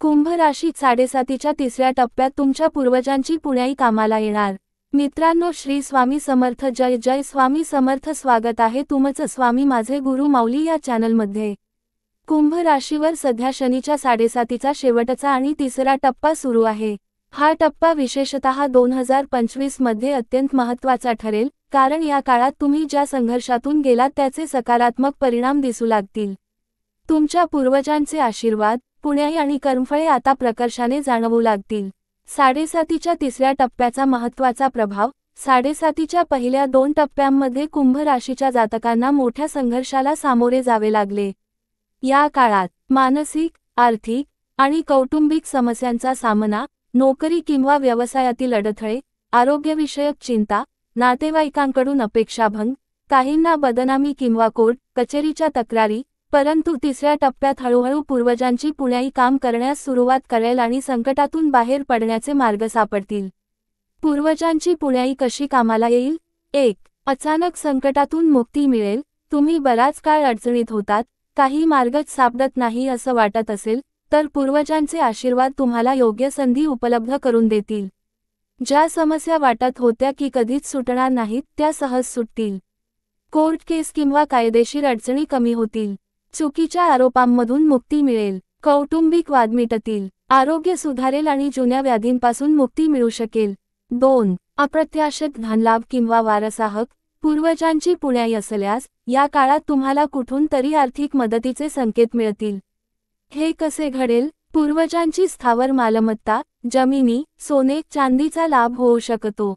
कुंभ राशीत 7.5च्या तिसऱ्या टप्प्यात तुमच्या पूर्वजांची पुण्याई कामाला येणार। मित्रांनो, श्री स्वामी समर्थ, जय जय स्वामी समर्थ। स्वागत आहे तुमचं स्वामी माझे गुरु माऊली या चॅनलमध्ये। कुंभ राशीवर सध्या शनीच्या 7.5चा शेवटचा आणि तिसरा टप्पा सुरू आहे। हा टप्पा विशेषतः 2025 मध्ये अत्यंत महत्त्वाचा ठरेल, कारण या काळात तुम्ही ज्या संघर्षातून गेलात त्याचे सकारात्मक परिणाम दिसू लागतील। तुमच्या पूर्वजांचे आशीर्वाद, पुण्याई आणि कर्मफळे आता प्रकर्षाने जाणवू लागतील। 7.5च्या तिसऱ्या टप्प्याचा महत्त्वाचा प्रभाव। 7.5च्या पहिल्या 2 टप्प्यांमध्ये कुंभ राशीच्या जातकांना मोठ्या संघर्षाला सामोरे जावे लागले। या काळात मानसिक, आर्थिक आणि कौटुंबिक समस्यांचा सामना, नोकरी किंवा व्यवसायातील अडथळे, आरोग्यविषयक चिंता, नातेवाईकांकडून अपेक्षाभंग, काहींना बदनामी किंवा कोर्ट कचेरीच्या तक्रारी। परंतु तिसऱ्या टप्प्यात हळूहळू पूर्वजांची पुण्याई काम करण्यास सुरुवात करेल आणि संकटातून बाहेर पडण्याचे मार्ग सापडतील। पूर्वजांची पुण्याई कशी कामाला येईल? 1. अचानक संकटातून मुक्ती मिळेल। तुम्ही बराच काळ अडचणीत होतात, काही मार्गच सापडत नाही असं वाटत असेल, तर पूर्वजांचे आशीर्वाद तुम्हाला योग्य संधी उपलब्ध करून देतील। ज्या समस्या वाटत होत्या की कधीच सुटणार नाहीत, त्या सहज सुटतील। कोर्ट केस किंवा कायदेशीर अडचणी कमी होतील। चुकीच्या आरोपांमधून मुक्ती मिळेल। कौटुंबिक वाद मिटतील। आरोग्य सुधारेल आणि जुन्या व्याधींपासून मुक्ती मिळू शकेल। 2. अप्रत्याशित धनलाभ किंवा वारसाहक। पूर्वजांची पुण्याई असल्यास या काळात तुम्हाला कुठून तरी आर्थिक मदतीचे संकेत मिळतील। हे कसे घडेल? पूर्वजांची स्थावर मालमत्ता, जमिनी, सोने, चांदीचा लाभ होऊ शकतो।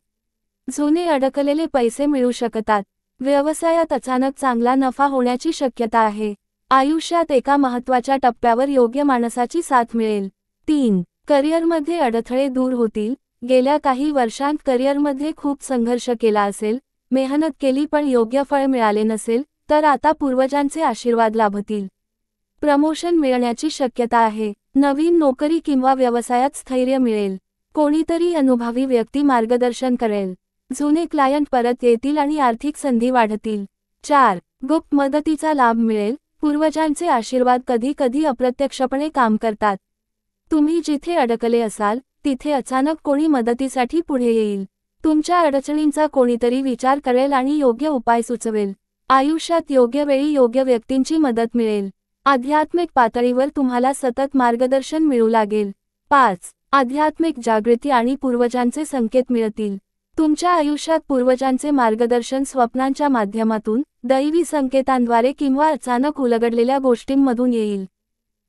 जुने अडकलेले पैसे मिळू शकतात। व्यवसायात अचानक चांगला नफा होण्याची शक्यता आहे। आयुष्यात एका महत्त्वाच्या टप्प्यावर योग्य माणसाची साथ मिळेल। 3. करिअरमध्ये अडथळे दूर होतील। गेल्या काही वर्षांत करिअरमध्ये खूप संघर्ष केला असेल, मेहनत केली पण योग्य फळ मिळाले नसेल, तर आता पूर्वजांचे आशीर्वाद लाभतील। प्रमोशन मिळण्याची शक्यता आहे। नवीन नोकरी किंवा व्यवसायात स्थैर्य मिळेल। कोणीतरी अनुभवी व्यक्ती मार्गदर्शन करेल। जुने क्लायंट परत येतील आणि आर्थिक संधी वाढतील। 4. गुप्त मदतीचा लाभ मिळेल। पूर्वजांचे आशीर्वाद कधी कधी अप्रत्यक्षपणे काम करतात। तुम्ही जिथे अडकले असाल, तिथे अचानक कोणी मदतीसाठी पुढे येईल। तुमच्या अडचणींचा कोणीतरी विचार करेल आणि योग्य उपाय सुचवेल। आयुष्यात योग्य वेळी योग्य व्यक्तींची मदत मिळेल। आध्यात्मिक पातळीवर तुम्हाला सतत मार्गदर्शन मिळू लागेल। 5. आध्यात्मिक जागृती आणि पूर्वजांचे संकेत मिळतील। तुमच्या आयुष्यात पूर्वजांचे मार्गदर्शन स्वप्नांच्या माध्यमातून, दैवी संकेतांद्वारे किंवा अचानक उलगडलेल्या गोष्टींमधून येईल।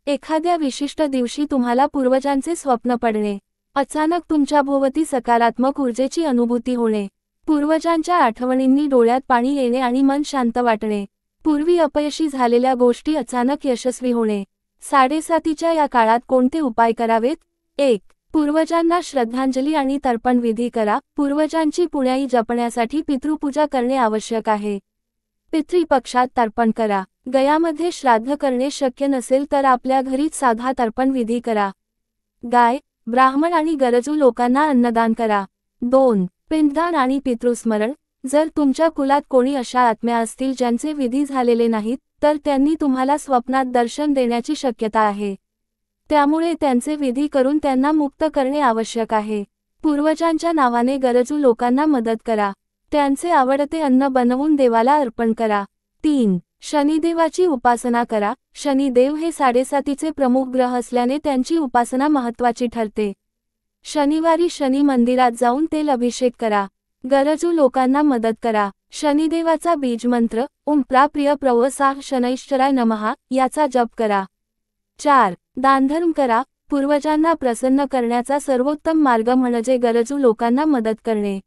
एखाद्या विशिष्ट दिवशी तुम्हाला पूर्वजांचे स्वप्न पडणे, अचानक तुमच्याभोवती सकारात्मक ऊर्जेची अनुभूती होणे, पूर्वजांच्या आठवणींनी डोळ्यात पाणी येणे आणि मन शांत वाटणे, पूर्वी अपयशी झालेल्या गोष्टी अचानक यशस्वी होणे। 7.5च्या या काळात कोणते उपाय करावेत? 1. पूर्वजांना श्रद्धांजली आणि तर्पण विधी करा। पूर्वजांची पुण्याई जपण्यासाठी पितृपूजा करणे आवश्यक आहे। पितृपक्षात तर्पण करा। गयामध्ये श्राद्ध करणे शक्य नसेल तर आपल्या घरीच साधा तर्पण विधी करा। गाय, ब्राह्मण आणि गरजू लोकांना अन्नदान करा। 2. पिंडदान आणि पितृस्मरण। जर तुमच्या कुलात कोणी अशा आत्म्या असतील ज्यांचे विधी झालेले नाहीत, तर त्यांनी तुम्हाला स्वप्नात दर्शन देण्याची शक्यता आहे। त्यामुळे त्यांचे विधी करून त्यांना मुक्त करणे आवश्यक आहे। पूर्वजांच्या नावाने गरजू लोकांना मदत करा। त्यांचे आवडते अन्न बनवून देवाला अर्पण करा। 3. शनिदेवाची उपासना करा। शनिदेव हे 7.5चे प्रमुख ग्रह असल्याने त्यांची उपासना महत्त्वाची ठरते। शनिवारी शनी मंदिरात जाऊन तेल अभिषेक करा। गरजू लोकांना मदत करा। शनिदेवाचा बीज मंत्र ओम प्रिय प्रवसाह शनैश्चराय नमः याचा जप करा। 4. दानधर्म करा। पूर्वजांना प्रसन्न करण्याचा सर्वोत्तम मार्ग म्हणजे गरजू लोकांना मदत करणे।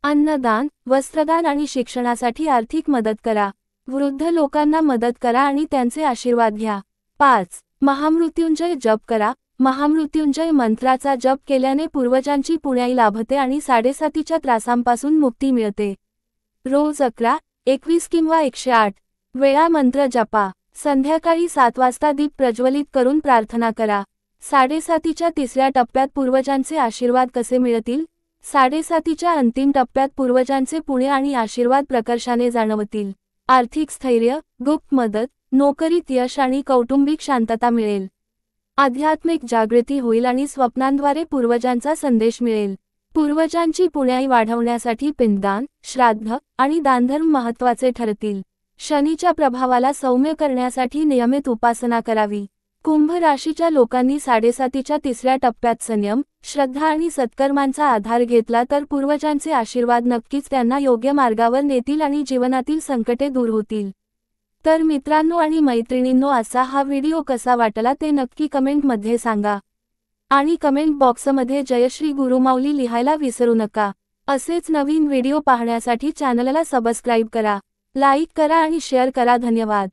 अन्नदान, वस्त्रदान आणि शिक्षणासाठी आर्थिक मदत करा। वृद्ध लोकांना मदत करा आणि त्यांचे आशीर्वाद घ्या। 5. महामृत्युंजय जप करा। महामृत्युंजय मंत्राचा जप केल्याने पूर्वजांची पुण्याई लाभते आणि 7.5च्या त्रासांपासून मुक्ती मिळते। रोज 11, 21 किंवा 108 वेळा मंत्र जपा। संध्याकाळी 7 वाजता दीप प्रज्वलित करून प्रार्थना करा। 7.5च्या तिसऱ्या टप्प्यात पूर्वजांचे आशीर्वाद कसे मिळतील? 7.5च्या अंतिम टप्प्यात पूर्वजांचे पुण्य आणि आशीर्वाद प्रकर्षाने जाणवतील। आर्थिक स्थैर्य, गुप्त मदत, नोकरीत यश आणि कौटुंबिक शांतता मिळेल। आध्यात्मिक जागृती होईल आणि स्वप्नांद्वारे पूर्वजांचा संदेश मिळेल. पूर्वजांची पुण्याई वाढवण्यासाठी पिंडदान, श्राद्ध आणि दानधर्म महत्त्वाचे ठरतील. शनीच्या प्रभावाला सौम्य करण्यासाठी नियमित उपासना करावी. कुंभ राशीच्या लोकांनी 7.5च्या तिसऱ्या टप्प्यात संयम, श्रद्धा आणि सत्कर्मांचा आधार घेतला तर पूर्वजांचे आशीर्वाद नक्कीच त्यांना योग्य मार्गावर नेतील आणि जीवनातील संकटे दूर होतील. तर मित्रांनो आणि मैत्रिणींनो, असा हा व्हिडिओ कसा वाटला ते नक्की कमेंटमध्ये सांगा. आणि कमेंट बॉक्समध्ये जयश्री गुरुमाऊली लिहायला विसरू नका. असेच नवीन व्हिडिओ पाहण्यासाठी चॅनलला सबस्क्राईब करा, लाईक करा आणि शेअर करा. धन्यवाद.